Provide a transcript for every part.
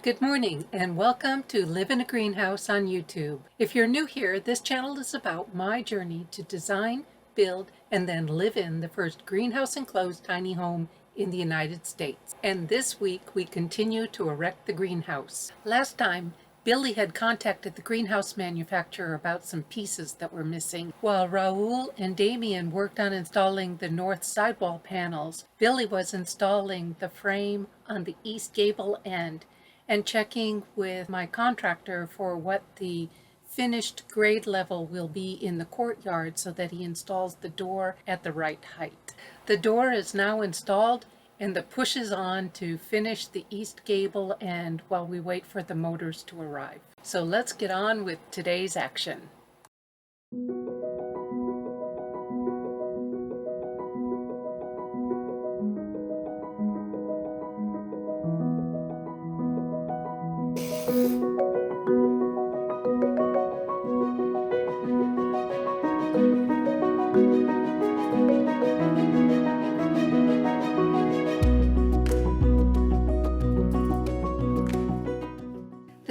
Good morning and welcome to Live in a Greenhouse on YouTube. If you're new here, this channel is about my journey to design, build, and then live in the first greenhouse enclosed tiny home in the United States. And this week we continue to erect the greenhouse. Last time, Billy had contacted the greenhouse manufacturer about some pieces that were missing. While Raul and Damien worked on installing the north sidewall panels, Billy was installing the frame on the east gable end and checking with my contractor for what the finished grade level will be in the courtyard so that he installs the door at the right height. The door is now installed and the push is on to finish the east gable end while we wait for the motors to arrive. So let's get on with today's action.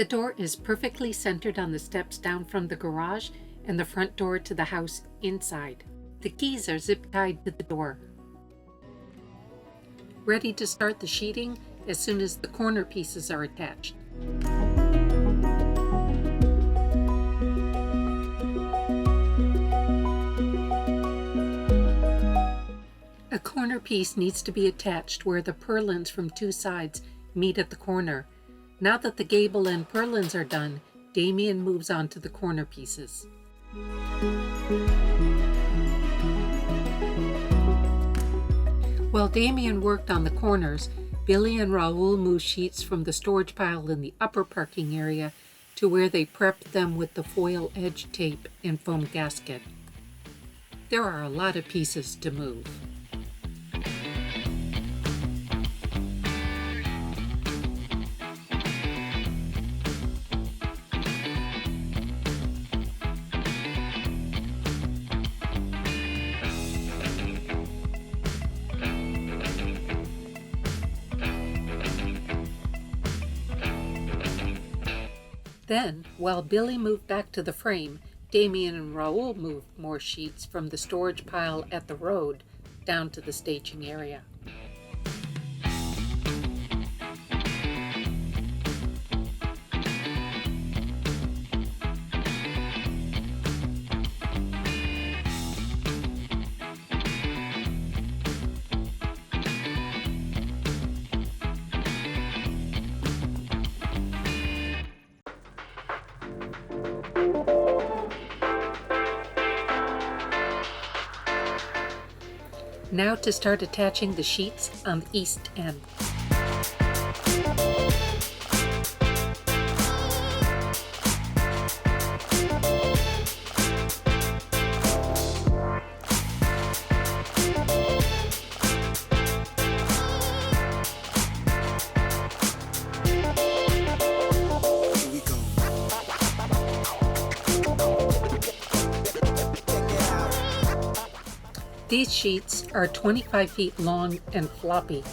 The door is perfectly centered on the steps down from the garage and the front door to the house inside. The keys are zip tied to the door. Ready to start the sheeting as soon as the corner pieces are attached. A corner piece needs to be attached where the purlins from two sides meet at the corner. Now that the gable and purlins are done, Damien moves on to the corner pieces. While Damien worked on the corners, Billy and Raul moved sheets from the storage pile in the upper parking area to where they prepped them with the foil edge tape and foam gasket. There are a lot of pieces to move. Then, while Billy moved back to the frame, Damien and Raul moved more sheets from the storage pile at the road down to the staging area. Now to start attaching the sheets on the east end. These sheets are 25 feet long and floppy.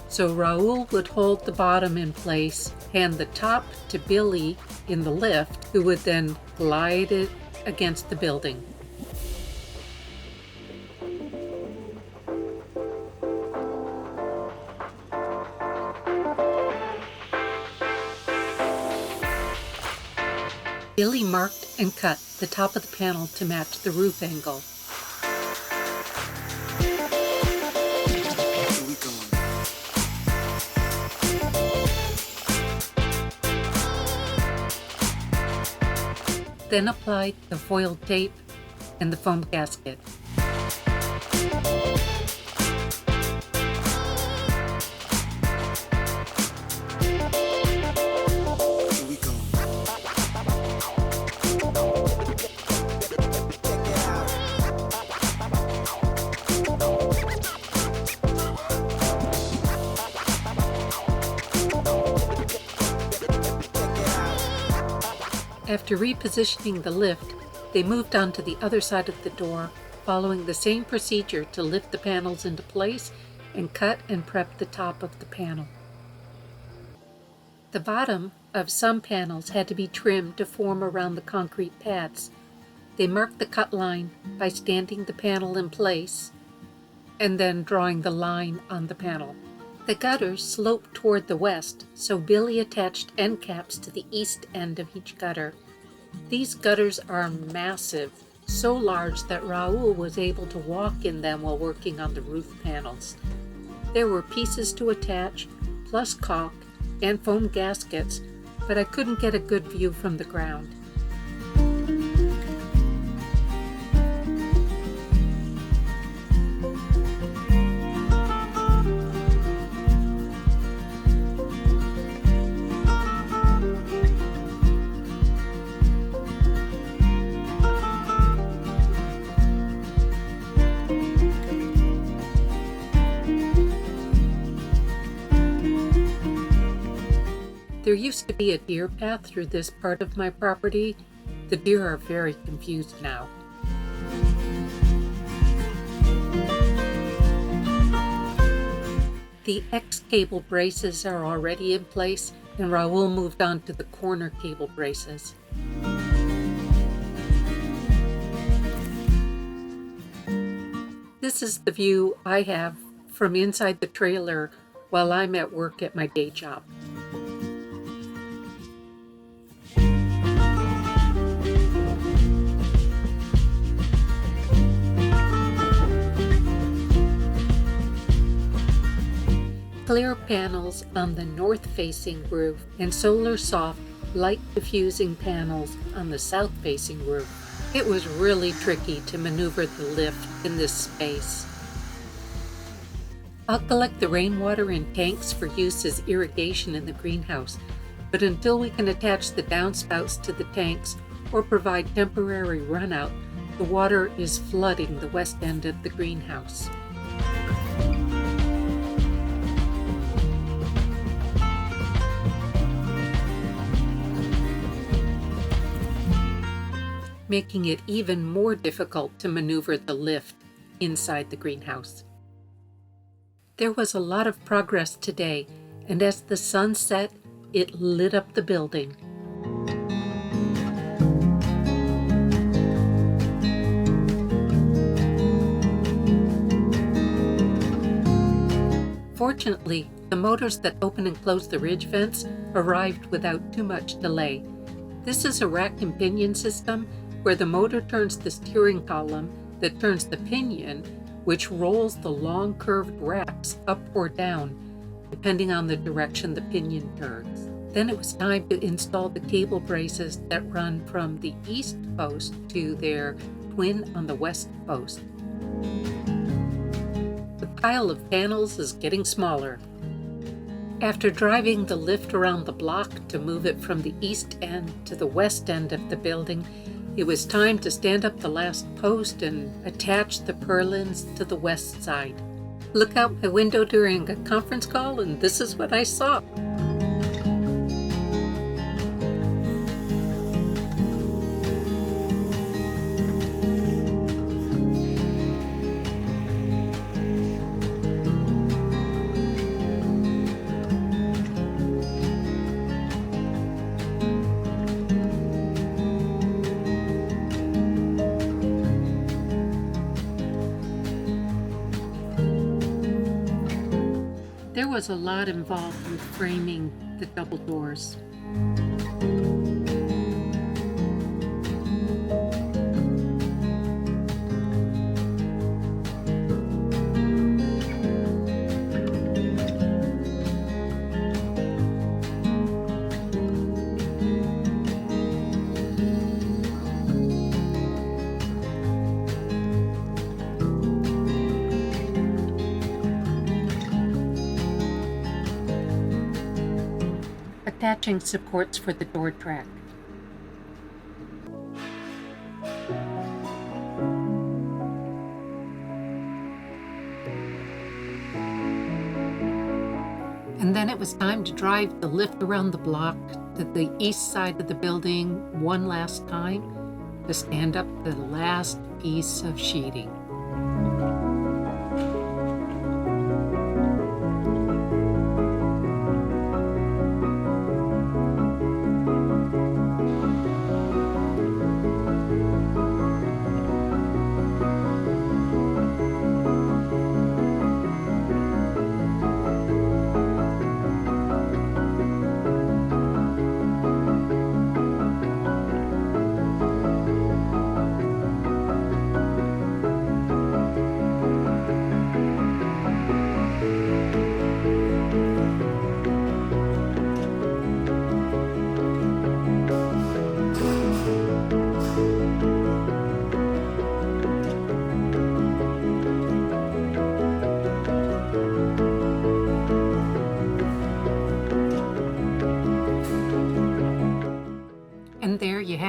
So Raul would hold the bottom in place, hand the top to Billy in the lift, who would then glide it against the building. Billy marked and cut the top of the panel to match the roof angle. Then applied the foil tape and the foam gasket. After repositioning the lift, they moved on to the other side of the door, following the same procedure to lift the panels into place and cut and prep the top of the panel. The bottom of some panels had to be trimmed to form around the concrete pads. They marked the cut line by standing the panel in place and then drawing the line on the panel. The gutters sloped toward the west, so Billy attached end caps to the east end of each gutter. These gutters are massive, so large that Raul was able to walk in them while working on the roof panels. There were pieces to attach, plus caulk and foam gaskets, but I couldn't get a good view from the ground. There used to be a deer path through this part of my property. The deer are very confused now. The X cable braces are already in place, and Raul moved on to the corner cable braces. This is the view I have from inside the trailer while I'm at work at my day job. Clear panels on the north-facing roof and solar soft, light diffusing panels on the south-facing roof. It was really tricky to maneuver the lift in this space. I'll collect the rainwater in tanks for use as irrigation in the greenhouse, but until we can attach the downspouts to the tanks or provide temporary runout, the water is flooding the west end of the greenhouse. Making it even more difficult to maneuver the lift inside the greenhouse. There was a lot of progress today, and as the sun set, it lit up the building. Fortunately, the motors that open and close the ridge vents arrived without too much delay. This is a rack and pinion system where the motor turns the steering column that turns the pinion, which rolls the long curved racks up or down, depending on the direction the pinion turns. Then it was time to install the cable braces that run from the east post to their twin on the west post. The pile of panels is getting smaller. After driving the lift around the block to move it from the east end to the west end of the building, it was time to stand up the last post and attach the purlins to the west side. Look out my window during a conference call, and this is what I saw. There was a lot involved in framing the double doors. Attaching supports for the door track. And then it was time to drive the lift around the block to the east side of the building one last time to stand up the last piece of sheeting.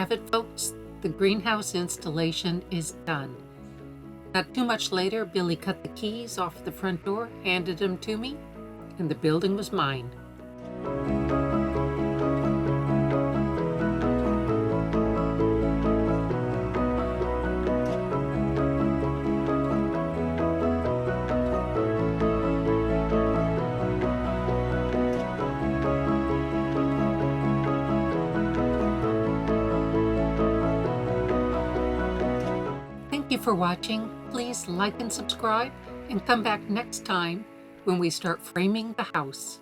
have it, folks. The greenhouse installation is done. Not too much later, Billy cut the keys off the front door, handed them to me, and the building was mine. Thank you for watching. Please like and subscribe, and come back next time when we start framing the house.